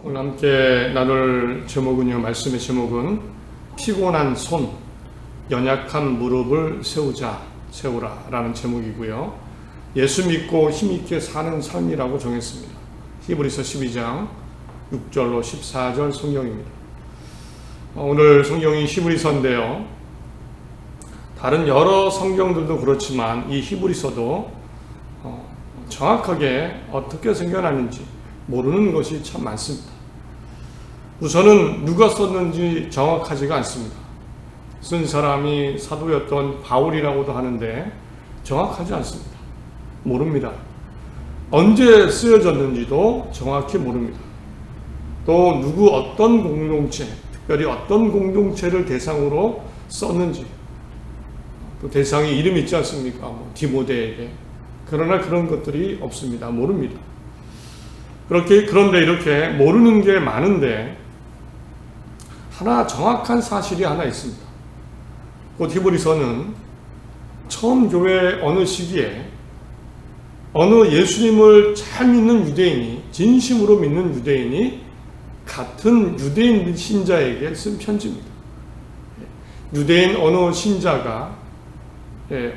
오늘 함께 나눌 제목은요, 말씀의 제목은 피곤한 손, 연약한 무릎을 세우라 라는 제목이고요. 예수 믿고 힘있게 사는 삶이라고 정했습니다. 히브리서 12장 6절로 14절 성경입니다. 오늘 성경이 히브리서인데요, 다른 여러 성경들도 그렇지만 이 히브리서도 정확하게 어떻게 생겨났는지 모르는 것이 참 많습니다. 우선은 누가 썼는지 정확하지가 않습니다. 쓴 사람이 사도였던 바울이라고도 하는데 정확하지 않습니다. 모릅니다. 언제 쓰여졌는지도 정확히 모릅니다. 또 누구 어떤 공동체, 특별히 어떤 공동체를 대상으로 썼는지, 또 대상에 이름이 있지 않습니까? 디모데에게. 그러나 그런 것들이 없습니다. 모릅니다. 그런데 이렇게 모르는 게 많은데 하나 정확한 사실이 하나 있습니다. 곧 히브리서는 처음 교회 어느 시기에 어느 예수님을 잘 믿는 유대인이, 진심으로 믿는 유대인이 같은 유대인 신자에게 쓴 편지입니다. 유대인 어느 신자가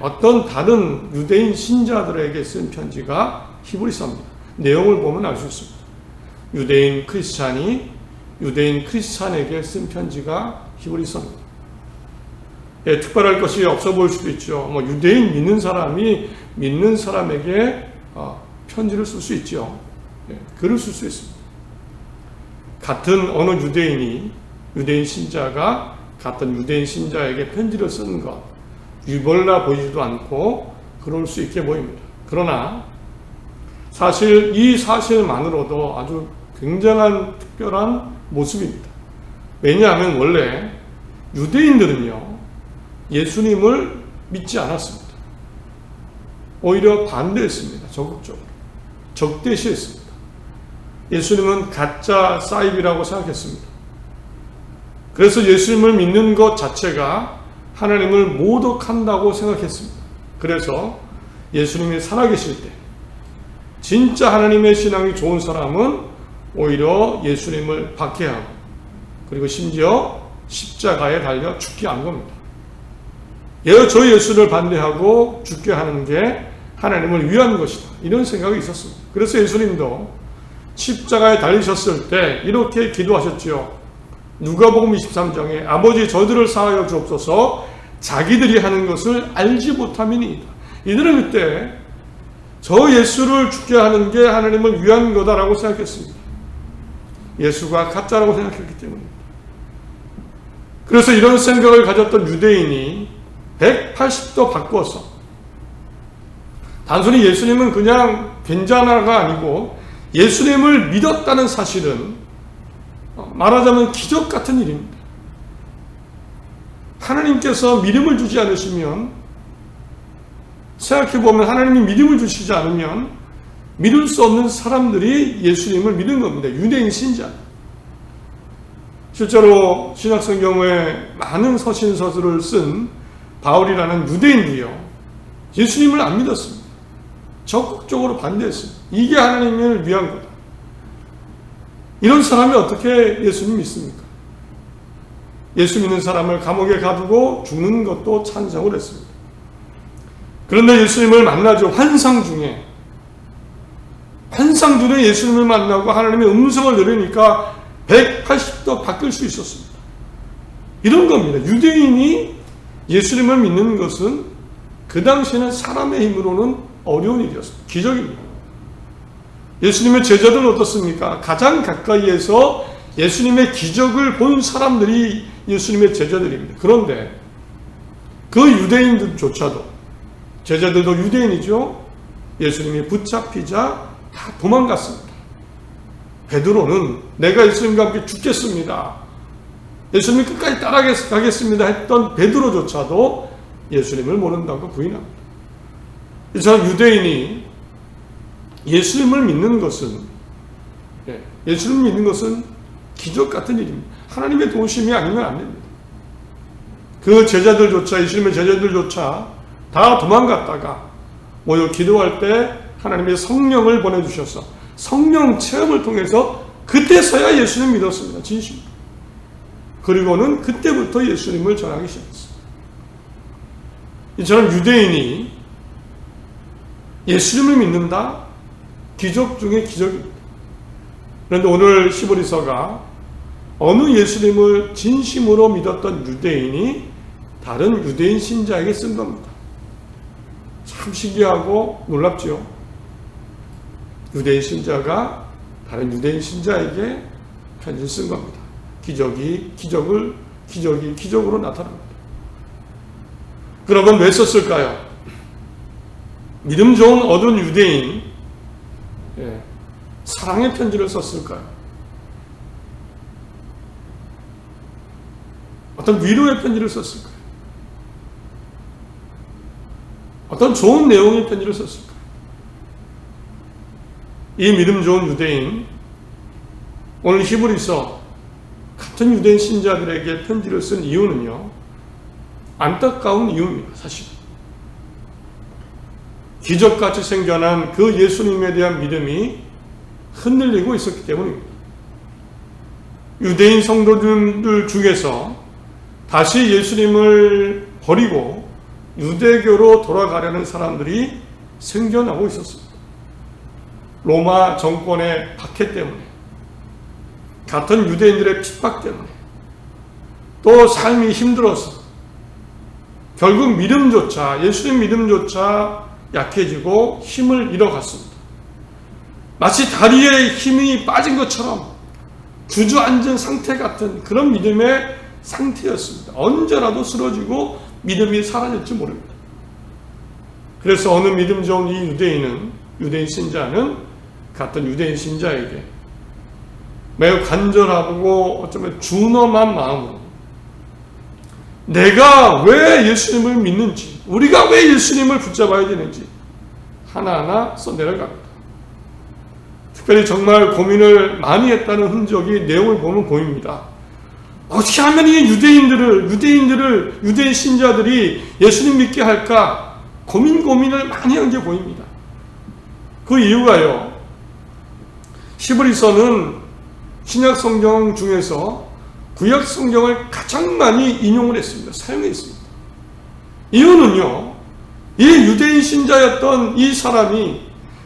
어떤 다른 유대인 신자들에게 쓴 편지가 히브리서입니다. 내용을 보면 알 수 있습니다. 유대인 크리스찬이 유대인 크리스찬에게 쓴 편지가 히브리서입니다. 특별할 것이 없어 보일 수도 있죠. 유대인 믿는 사람이 믿는 사람에게 편지를 쓸 수 있죠. 글을 쓸 수 있습니다. 같은 어느 유대인이, 유대인 신자가 같은 유대인 신자에게 편지를 쓰는 것, 유별나 보이지도 않고 그럴 수 있게 보입니다. 그러나 사실 이 사실만으로도 아주 굉장한 특별한 모습입니다. 왜냐하면 원래 유대인들은요, 예수님을 믿지 않았습니다. 오히려 반대했습니다. 적극적으로. 적대시했습니다. 예수님은 가짜 사입이라고 생각했습니다. 그래서 예수님을 믿는 것 자체가 하나님을 모독한다고 생각했습니다. 그래서 예수님이 살아계실 때 진짜 하나님의 신앙이 좋은 사람은 오히려 예수님을 박해하고, 그리고 심지어 십자가에 달려 죽게 한 겁니다. 저 예수를 반대하고 죽게 하는 게 하나님을 위한 것이다, 이런 생각이 있었습니다. 그래서 예수님도 십자가에 달리셨을 때 이렇게 기도하셨지요. 누가복음 23장에 아버지 저들을 사하여 주옵소서, 자기들이 하는 것을 알지 못함이니이다. 이들은 그때 저 예수를 죽게 하는 게 하나님을 위한 거다라고 생각했습니다. 예수가 가짜라고 생각했기 때문입니다. 그래서 이런 생각을 가졌던 유대인이 180도 바꾸어서 단순히 예수님은 그냥 괜찮아가 아니고 예수님을 믿었다는 사실은 말하자면 기적 같은 일입니다. 하나님께서 믿음을 주지 않으시면, 생각해보면 하나님이 믿음을 주시지 않으면 믿을 수 없는 사람들이 예수님을 믿은 겁니다. 유대인 신자. 실제로 신약성경에 많은 서신서술을 쓴 바울이라는 유대인도요, 예수님을 안 믿었습니다. 적극적으로 반대했습니다. 이게 하나님을 위한 거다. 이런 사람이 어떻게 예수님 믿습니까? 예수 믿는 사람을 감옥에 가두고 죽는 것도 찬성을 했습니다. 그런데 예수님을 만나죠. 환상 중에 예수님을 만나고 하나님의 음성을 들으니까 180도 바뀔 수 있었습니다. 이런 겁니다. 유대인이 예수님을 믿는 것은 그 당시에는 사람의 힘으로는 어려운 일이었습니다. 기적입니다. 예수님의 제자들은 어떻습니까? 가장 가까이에서 예수님의 기적을 본 사람들이 예수님의 제자들입니다. 그런데 그 유대인들조차도, 제자들도 유대인이죠, 예수님이 붙잡히자 다 도망갔습니다. 베드로는 내가 예수님과 함께 죽겠습니다, 예수님 끝까지 따라가겠습니다 했던 베드로조차도 예수님을 모른다고 부인합니다. 이처럼 유대인이 예수님을 믿는 것은 기적 같은 일입니다. 하나님의 도우심이 아니면 안 됩니다. 그 제자들조차, 예수님의 제자들조차 다 도망갔다가 모여 기도할 때 하나님의 성령을 보내주셔서 성령 체험을 통해서 그때서야 예수님 믿었습니다. 진심. 그리고는 그때부터 예수님을 전하기 시작했습니다. 이처럼 유대인이 예수님을 믿는다? 기적 중에 기적입니다. 그런데 오늘 히브리서가 어느 예수님을 진심으로 믿었던 유대인이 다른 유대인 신자에게 쓴 겁니다. 참 신기하고 놀랍죠. 유대인 신자가 다른 유대인 신자에게 편지를 쓴 겁니다. 기적이 기적으로 나타납니다. 그러면 왜 썼을까요? 믿음 좋은 어두운 유대인, 사랑의 편지를 썼을까요? 어떤 위로의 편지를 썼을까요? 어떤 좋은 내용의 편지를 썼을까요? 이 믿음 좋은 유대인, 오늘 히브리서 같은 유대인 신자들에게 편지를 쓴 이유는요, 안타까운 이유입니다. 사실 기적같이 생겨난 그 예수님에 대한 믿음이 흔들리고 있었기 때문입니다. 유대인 성도들 중에서 다시 예수님을 버리고 유대교로 돌아가려는 사람들이 생겨나고 있었습니다. 로마 정권의 박해 때문에, 같은 유대인들의 핍박 때문에, 또 삶이 힘들어서 결국 예수님 믿음조차 약해지고 힘을 잃어갔습니다. 마치 다리에 힘이 빠진 것처럼 주저앉은 상태 같은 그런 믿음의 상태였습니다. 언제라도 쓰러지고 믿음이 사라질지 모릅니다. 그래서 어느 믿음 좋은 이 유대인 신자는 같은 유대인 신자에게 매우 간절하고 어쩌면 준엄한 마음으로 내가 왜 예수님을 믿는지, 우리가 왜 예수님을 붙잡아야 되는지 하나하나 써내려갑니다. 특별히 정말 고민을 많이 했다는 흔적이 내용을 보면 보입니다. 어떻게 하면 이 유대인 신자들이 예수님 믿게 할까 고민을 많이 한 게 보입니다. 그 이유가요, 히브리서는 신약 성경 중에서 구약 성경을 가장 많이 인용을 했습니다. 사용했습니다. 이유는요, 이 유대인 신자였던 이 사람이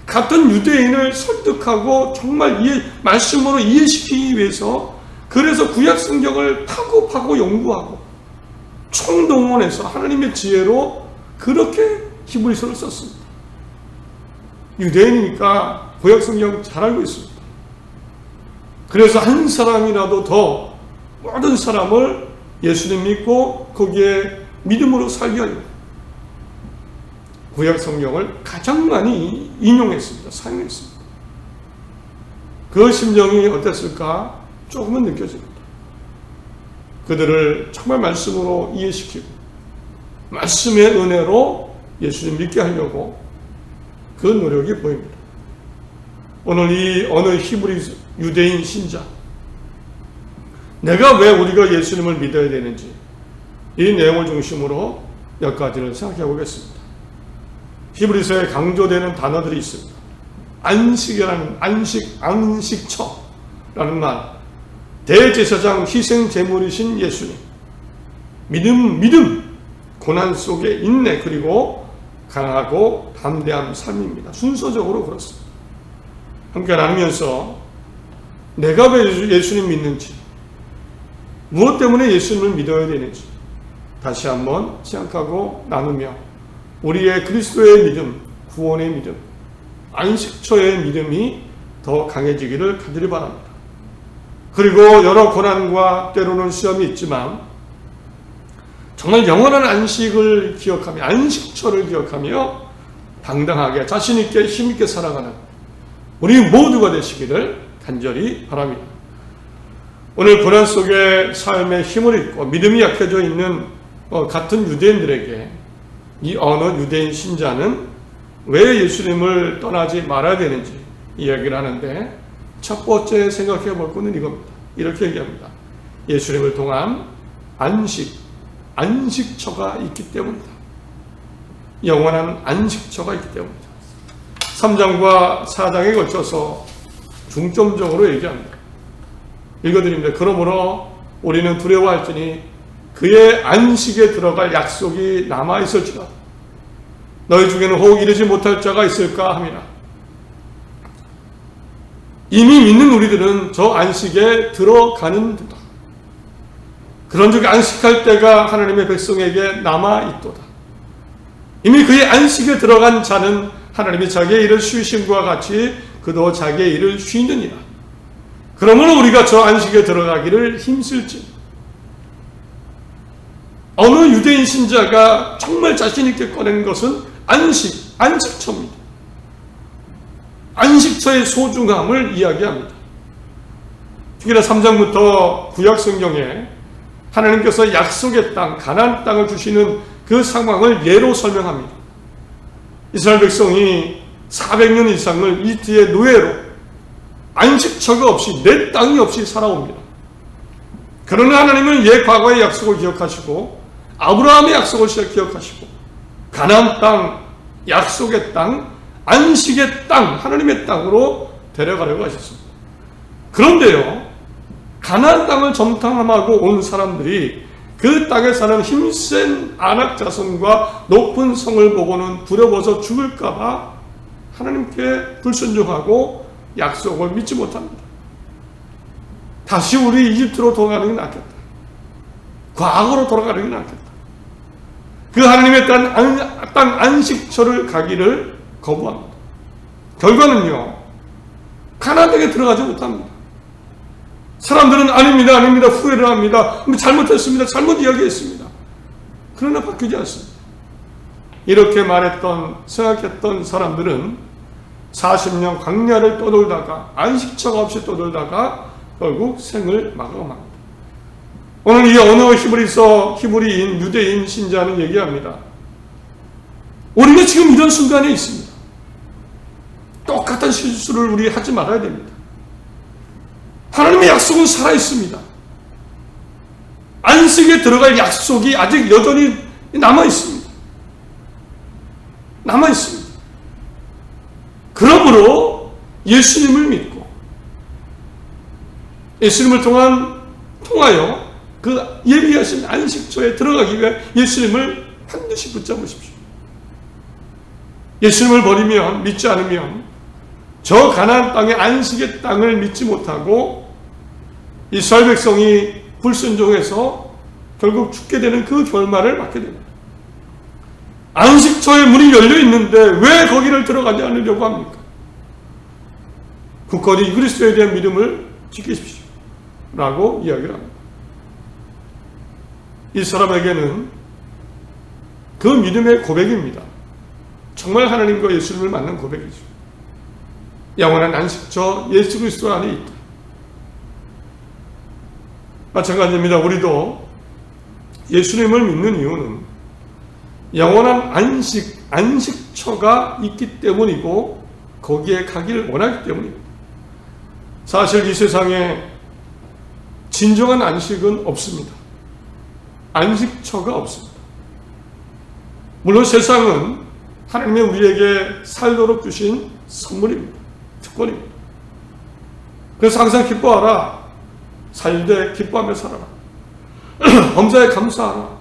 같은 유대인을 설득하고 정말 말씀으로 이해시키기 위해서, 그래서 구약 성경을 파고 연구하고 총동원해서 하나님의 지혜로 그렇게 히브리서를 썼습니다. 유대인이니까 구약 성경 잘 알고 있습니다. 그래서 한 사람이라도 더 모든 사람을 예수님 믿고 거기에 믿음으로 살게 하려고 구약 성경을 가장 많이 인용했습니다. 사용했습니다. 그 심정이 어땠을까 조금은 느껴집니다. 그들을 정말 말씀으로 이해시키고 말씀의 은혜로 예수님 믿게 하려고 그 노력이 보입니다. 오늘 이 어느 히브리 유대인 신자, 내가 왜 우리가 예수님을 믿어야 되는지 이 내용을 중심으로 몇 가지를 생각해 보겠습니다. 히브리서에 강조되는 단어들이 있습니다. 안식처라는 말, 대제사장 희생 제물이신 예수님, 믿음, 고난 속에 인내, 그리고 강하고 담대한 삶입니다. 순서적으로 그렇습니다. 함께 나누면서 내가 왜 예수님 믿는지, 무엇 때문에 예수님을 믿어야 되는지 다시 한번 생각하고 나누며 우리의 그리스도의 믿음, 구원의 믿음, 안식처의 믿음이 더 강해지기를 간절히 바랍니다. 그리고 여러 고난과 때로는 시험이 있지만 정말 영원한 안식을 기억하며, 안식처를 기억하며 당당하게 자신있게 힘있게 살아가는 우리 모두가 되시기를 간절히 바랍니다. 오늘 고난 속에 삶의 힘을 잃고 믿음이 약해져 있는 같은 유대인들에게 이 어느 유대인 신자는 왜 예수님을 떠나지 말아야 되는지 이야기를 하는데, 첫 번째 생각해 볼 것은 이겁니다. 이렇게 얘기합니다. 예수님을 통한 안식처가 있기 때문이다. 영원한 안식처가 있기 때문이다. 3장과 4장에 걸쳐서 중점적으로 얘기합니다. 읽어드립니다. 그러므로 우리는 두려워할지니 그의 안식에 들어갈 약속이 남아있을지라. 너희 중에는 혹 이르지 못할 자가 있을까 함이라. 이미 믿는 우리들은 저 안식에 들어가는 듯다. 그런즉 안식할 때가 하나님의 백성에게 남아있도다. 이미 그의 안식에 들어간 자는 하나님이 자기의 일을 쉬우심과 같이 그도 자기의 일을 쉬느니라. 그러므로 우리가 저 안식에 들어가기를 힘쓸지. 어느 유대인 신자가 정말 자신있게 꺼낸 것은 안식처입니다. 안식처의 소중함을 이야기합니다. 특히나 3장부터 구약 성경에 하나님께서 약속의 땅, 가나안 땅을 주시는 그 상황을 예로 설명합니다. 이스라엘 백성이 400년 이상을 이집트의 노예로 안식처가 없이 내 땅이 없이 살아옵니다. 그러나 하나님은 옛 과거의 약속을 기억하시고 아브라함의 약속을 기억하시고 가나안 땅, 약속의 땅, 안식의 땅, 하나님의 땅으로 데려가려고 하셨습니다. 그런데요, 가나안 땅을 점탐하고 온 사람들이 그 땅에 사는 힘센 아낙 자손과 높은 성을 보고는 두려워서 죽을까봐 하나님께 불순종하고 약속을 믿지 못합니다. 다시 우리 이집트로 돌아가는 게 낫겠다. 과거로 돌아가는 게 낫겠다. 그 하나님의 땅 안식처를 가기를 거부합니다. 결과는요, 가나안 땅에 들어가지 못합니다. 사람들은 아닙니다, 후회를 합니다. 잘못했습니다, 잘못 이야기했습니다. 그러나 바뀌지 않습니다. 이렇게 생각했던 사람들은 40년 광야를 떠돌다가 안식처가 없이 떠돌다가 결국 생을 마감합니다. 오늘 이 언어 히브리인 유대인 신자는 얘기합니다. 우리는 지금 이런 순간에 있습니다. 똑같은 실수를 우리 하지 말아야 됩니다. 하나님의 약속은 살아있습니다. 안식에 들어갈 약속이 아직 여전히 남아있습니다. 그러므로 예수님을 믿고 예수님을 통하여 그 예비하신 안식처에 들어가기 위해 예수님을 반드시 붙잡으십시오. 예수님을 버리면, 믿지 않으면 저 가나안 땅의 안식의 땅을 믿지 못하고 이스라엘 백성이 불순종해서 결국 죽게 되는 그 결말을 맞게 됩니다. 안식처의 문이 열려 있는데 왜 거기를 들어가지 않으려고 합니까? 굳건히 그리스도에 대한 믿음을 지키십시오 라고 이야기를 합니다. 이 사람에게는 그 믿음의 고백입니다. 정말 하나님과 예수님을 만난 고백이죠. 영원한 안식처 예수 그리스도 안에 있다. 마찬가지입니다. 우리도 예수님을 믿는 이유는 영원한 안식처가 있기 때문이고 거기에 가기를 원하기 때문입니다. 사실 이 세상에 진정한 안식은 없습니다. 안식처가 없습니다. 물론 세상은 하나님이 우리에게 살도록 주신 선물입니다. 특권입니다. 그래서 항상 기뻐하라. 살되 기뻐하며 살아라. 범사에 감사하라.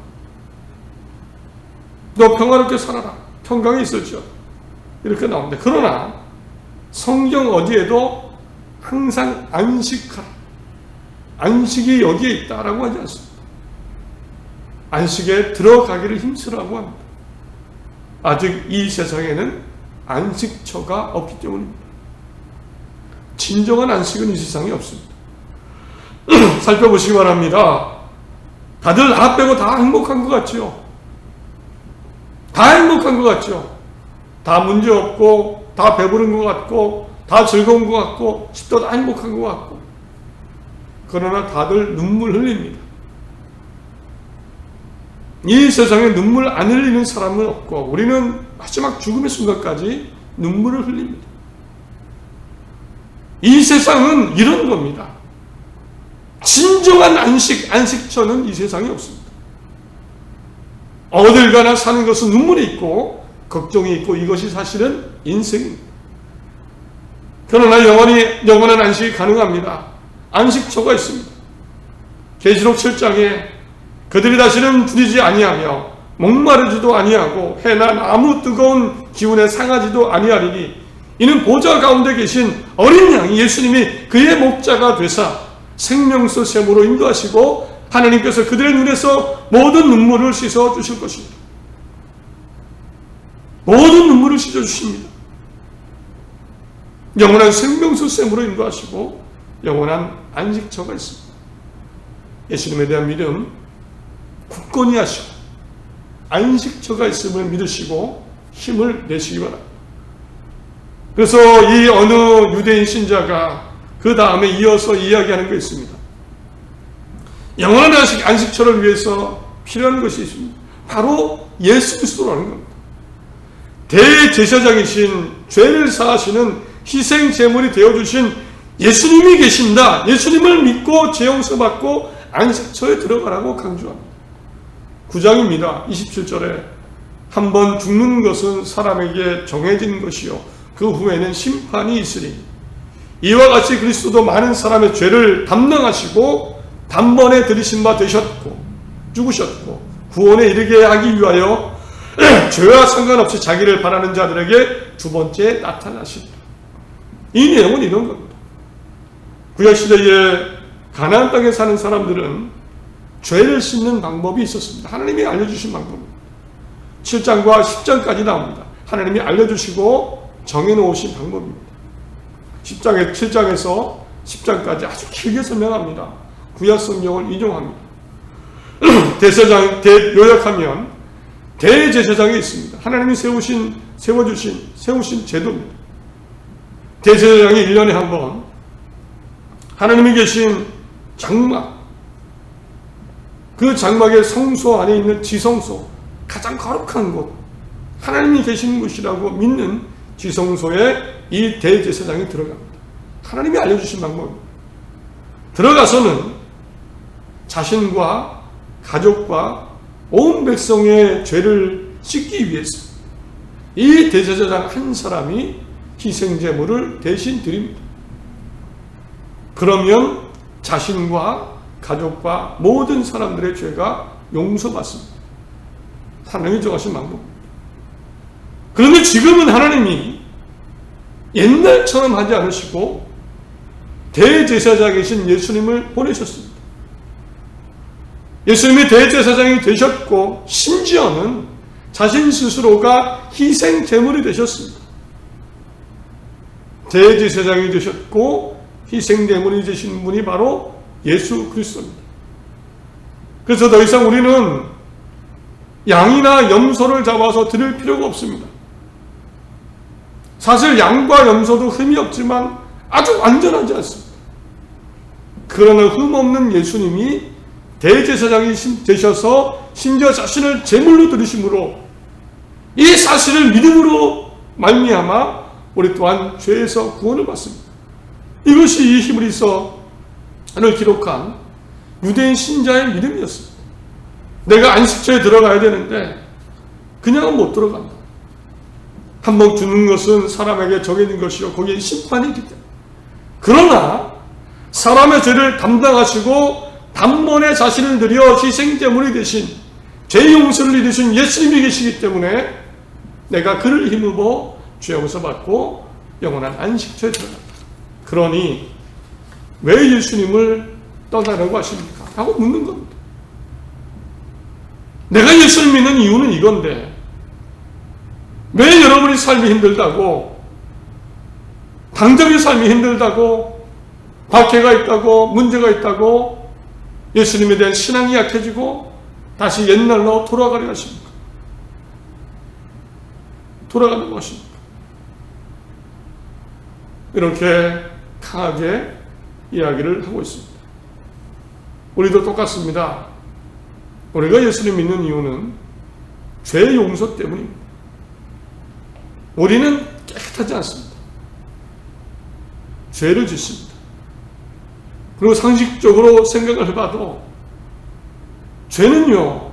너 평화롭게 살아라. 평강이 있을지어다. 이렇게 나옵니다. 그러나 성경 어디에도 항상 안식하라. 안식이 여기에 있다라고 하지 않습니다. 안식에 들어가기를 힘쓰라고 합니다. 아직 이 세상에는 안식처가 없기 때문입니다. 진정한 안식은 이 세상에 없습니다. 살펴보시기 바랍니다. 다들 나 빼고 다 행복한 것 같죠? 다 행복한 것 같죠? 다 문제 없고, 다 배부른 것 같고, 다 즐거운 것 같고, 집도 다 행복한 것 같고. 그러나 다들 눈물 흘립니다. 이 세상에 눈물 안 흘리는 사람은 없고, 우리는 마지막 죽음의 순간까지 눈물을 흘립니다. 이 세상은 이런 겁니다. 진정한 안식처는 이 세상에 없습니다. 어딜 가나 사는 것은 눈물이 있고 걱정이 있고 이것이 사실은 인생입니다. 그러나 영원한 안식이 가능합니다. 안식처가 있습니다. 계시록 7장에 그들이 다시는 부리지 아니하며 목마르지도 아니하고 해나 아무 뜨거운 기운에 상하지도 아니하리니 이는 보좌 가운데 계신 어린 양이 예수님이 그의 목자가 되사 생명수 샘으로 인도하시고 하나님께서 그들의 눈에서 모든 눈물을 씻어 주실 것입니다. 모든 눈물을 씻어 주십니다. 영원한 생명수 샘으로 인도하시고 영원한 안식처가 있습니다. 예수님에 대한 믿음 굳건히 하시고 안식처가 있음을 믿으시고 힘을 내시기 바랍니다. 그래서 이 어느 유대인 신자가 그 다음에 이어서 이야기하는 게 있습니다. 영원한 안식처를 위해서 필요한 것이 있습니다. 바로 예수 그리스도라는 겁니다. 대제사장이신 죄를 사하시는 희생 제물이 되어주신 예수님이 계신다. 예수님을 믿고 죄 용서받고 안식처에 들어가라고 강조합니다. 9장입니다. 27절에 한번 죽는 것은 사람에게 정해진 것이요 그 후에는 심판이 있으리. 이와 같이 그리스도도 많은 사람의 죄를 담당하시고 단번에 들이신 바 되셨고 죽으셨고 구원에 이르게 하기 위하여 죄와 상관없이 자기를 바라는 자들에게 두 번째 나타나시리라. 이 내용은 이런 겁니다. 구약시대에 가나안 땅에 사는 사람들은 죄를 씻는 방법이 있었습니다. 하나님이 알려주신 방법입니다. 7장과 10장까지 나옵니다. 하나님이 알려주시고 정해놓으신 방법입니다. 7장에서 10장까지 아주 길게 설명합니다. 구약 성경을 인용합니다. 요약하면 대제사장이 있습니다. 하나님이 세우신 제도입니다. 대제사장이 1년에 한 번 하나님이 계신 장막, 그 장막의 성소 안에 있는 지성소, 가장 거룩한 곳, 하나님이 계신 곳이라고 믿는 지성소에 이 대제사장이 들어갑니다. 하나님이 알려주신 방법입니다. 들어가서는 자신과 가족과 온 백성의 죄를 씻기 위해서 이 대제사장 한 사람이 희생제물을 대신 드립니다. 그러면 자신과 가족과 모든 사람들의 죄가 용서받습니다. 하나님이 정하신 방법입니다. 그런데 지금은 하나님이 옛날처럼 하지 않으시고 대제사장이신 예수님을 보내셨습니다. 예수님이 대제사장이 되셨고 심지어는 자신 스스로가 희생제물이 되셨습니다. 대제사장이 되셨고 희생제물이 되신 분이 바로 예수 그리스도입니다. 그래서 더 이상 우리는 양이나 염소를 잡아서 드릴 필요가 없습니다. 사실 양과 염소도 흠이 없지만 아주 완전하지 않습니다. 그러나 흠없는 예수님이 대제사장이 되셔서 심지어 자신을 제물로 드리심으로 이 사실을 믿음으로 말미암아 우리 또한 죄에서 구원을 받습니다. 이것이 이 히브리서를 기록한 유대인 신자의 믿음이었습니다. 내가 안식처에 들어가야 되는데 그냥은 못 들어간다. 한번 죽는 것은 사람에게 정해진 것이요 거기에 심판이 있기 때문에. 그러나 사람의 죄를 담당하시고 단번에 자신을 드려 희생제물이 되신 죄 용서를 이루신 예수님이 계시기 때문에 내가 그를 힘입어 죄 용서받고 영원한 안식처에 들어간다. 그러니 왜 예수님을 떠나려고 하십니까? 라고 묻는 겁니다. 내가 예수를 믿는 이유는 이건데 왜 여러분이 삶이 힘들다고, 당장의 삶이 힘들다고, 박해가 있다고, 문제가 있다고 예수님에 대한 신앙이 약해지고 다시 옛날로 돌아가려 하십니까? 돌아가는 것입니까? 이렇게 강하게 이야기를 하고 있습니다. 우리도 똑같습니다. 우리가 예수님 믿는 이유는 죄 용서 때문입니다. 우리는 깨끗하지 않습니다. 죄를 짓습니다. 그리고 상식적으로 생각을 해봐도 죄는요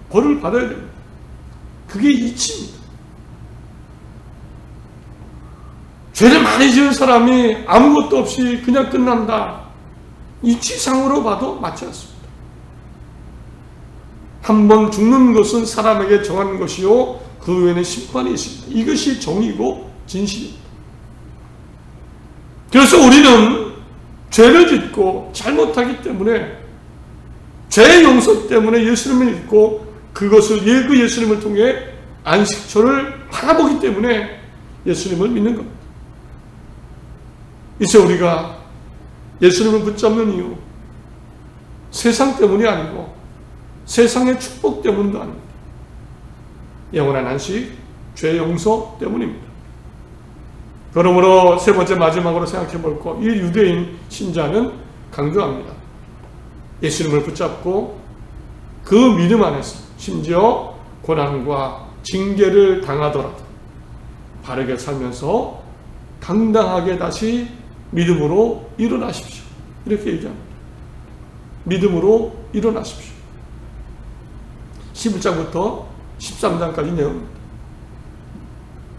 벌을 받아야 됩니다. 그게 이치입니다. 죄를 많이 지은 사람이 아무것도 없이 그냥 끝난다. 이 지상으로 봐도 맞지 않습니다. 한 번 죽는 것은 사람에게 정한 것이요 그 후에는 심판이 있습니다. 이것이 정의고 진실입니다. 그래서 우리는 죄를 짓고 잘못하기 때문에 죄의 용서 때문에 예수님을 믿고 그것을 그 예수님을 통해 안식처를 바라보기 때문에 예수님을 믿는 겁니다. 이제 우리가 예수님을 붙잡는 이유, 세상 때문이 아니고 세상의 축복 때문도 아닙니다. 영원한 안식, 죄 용서 때문입니다. 그러므로 세 번째 마지막으로 생각해 볼 것, 이 유대인 신자는 강조합니다. 예수님을 붙잡고 그 믿음 안에서 심지어 고난과 징계를 당하더라도 바르게 살면서 당당하게 다시 믿음으로 일어나십시오. 이렇게 얘기합니다. 믿음으로 일어나십시오. 11장부터 13장까지 내용입니다.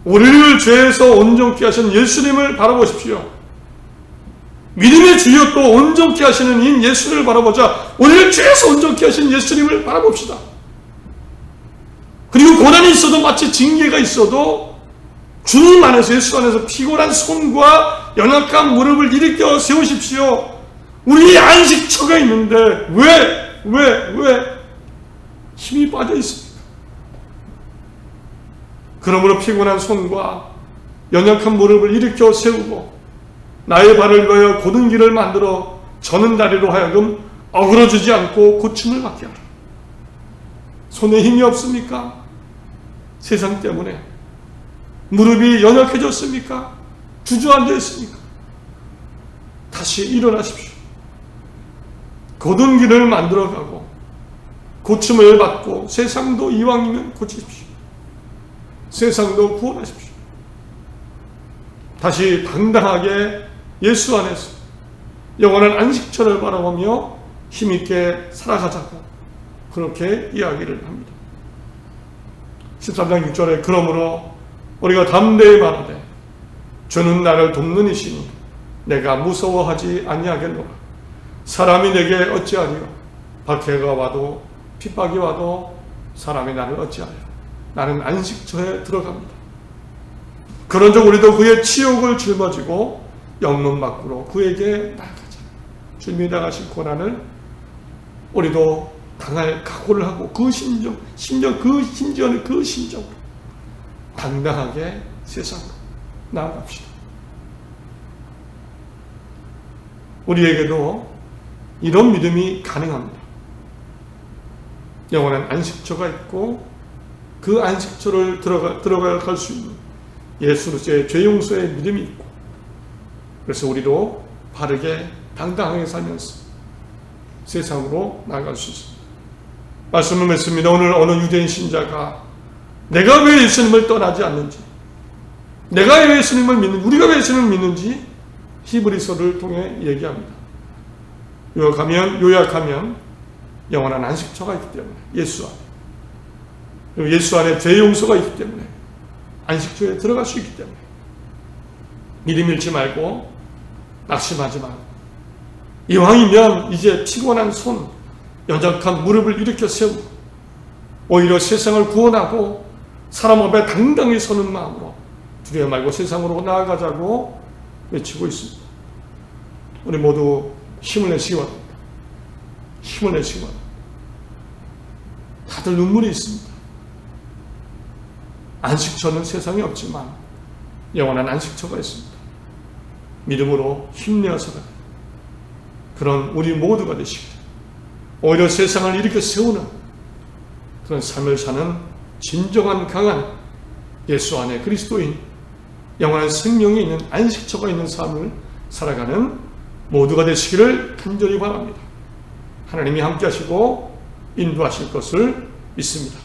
우리를 죄에서 온전케 하신 예수님을 바라보십시오. 믿음의 주여 또 온전케 하시는 이 예수를 바라보자. 우리를 죄에서 온전케 하신 예수님을 바라봅시다. 그리고 고난이 있어도 마치 징계가 있어도 주님 안에서 예수 안에서 피곤한 손과 연약한 무릎을 일으켜 세우십시오. 우리의 안식처가 있는데 왜 힘이 빠져 있습니까? 그러므로 피곤한 손과 연약한 무릎을 일으켜 세우고 나의 발을 위하여 곧은 길을 만들어 저는 다리로 하여금 어그러지지 않고 고침을 받게 하라. 손에 힘이 없습니까? 세상 때문에 무릎이 연약해졌습니까? 주저앉아 있습니까? 다시 일어나십시오. 곧은 길을 만들어가고 고침을 받고 세상도 이왕이면 고치십시오. 세상도 구원하십시오. 다시 당당하게 예수 안에서 영원한 안식처를 바라보며 힘있게 살아가자고 그렇게 이야기를 합니다. 13장 6절에 그러므로 우리가 담대히 말하되 주는 나를 돕는 이시니 내가 무서워하지 아니하겠노라. 사람이 내게 어찌하리요? 박해가 와도 핍박이 와도 사람이 나를 어찌하리요? 나는 안식처에 들어갑니다. 그런즉 우리도 그의 치욕을 짊어지고 영문 밖으로 그에게 나아가자. 주님이 당하신 고난을 우리도 당할 각오를 하고 그 심정으로 당당하게 세상으로 나아갑시다. 우리에게도 이런 믿음이 가능합니다. 영원한 안식처가 있고 그 안식처를 들어갈 수 있는 예수로서의 죄 용서의 믿음이 있고 그래서 우리도 바르게 당당하게 살면서 세상으로 나아갈 수 있습니다. 말씀을 맺습니다. 오늘 어느 유대인 신자가 내가 왜 예수님을 떠나지 않는지, 내가 왜 예수님을 믿는지, 우리가 왜 예수님을 믿는지 히브리서를 통해 얘기합니다. 요약하면 영원한 안식처가 있기 때문에 예수 안에, 그리고 예수 안에 죄 용서가 있기 때문에 안식처에 들어갈 수 있기 때문에 믿음 잃지 말고 낙심하지 말고 이왕이면 이제 피곤한 손, 연약한 무릎을 일으켜 세우고 오히려 세상을 구원하고 사람 앞에 당당히 서는 마음으로 두려워 말고 세상으로 나아가자고 외치고 있습니다. 우리 모두 힘을 내시기 바랍니다. 힘을 내시기 바랍니다. 다들 눈물이 있습니다. 안식처는 세상에 없지만 영원한 안식처가 있습니다. 믿음으로 힘내어서 그런 우리 모두가 되시기를 오히려 세상을 일으켜 세우는 그런 삶을 사는 진정한 강한 예수 안에 그리스도인 영원한 생명이 있는 안식처가 있는 삶을 살아가는 모두가 되시기를 간절히 바랍니다. 하나님이 함께 하시고 인도하실 것을 믿습니다.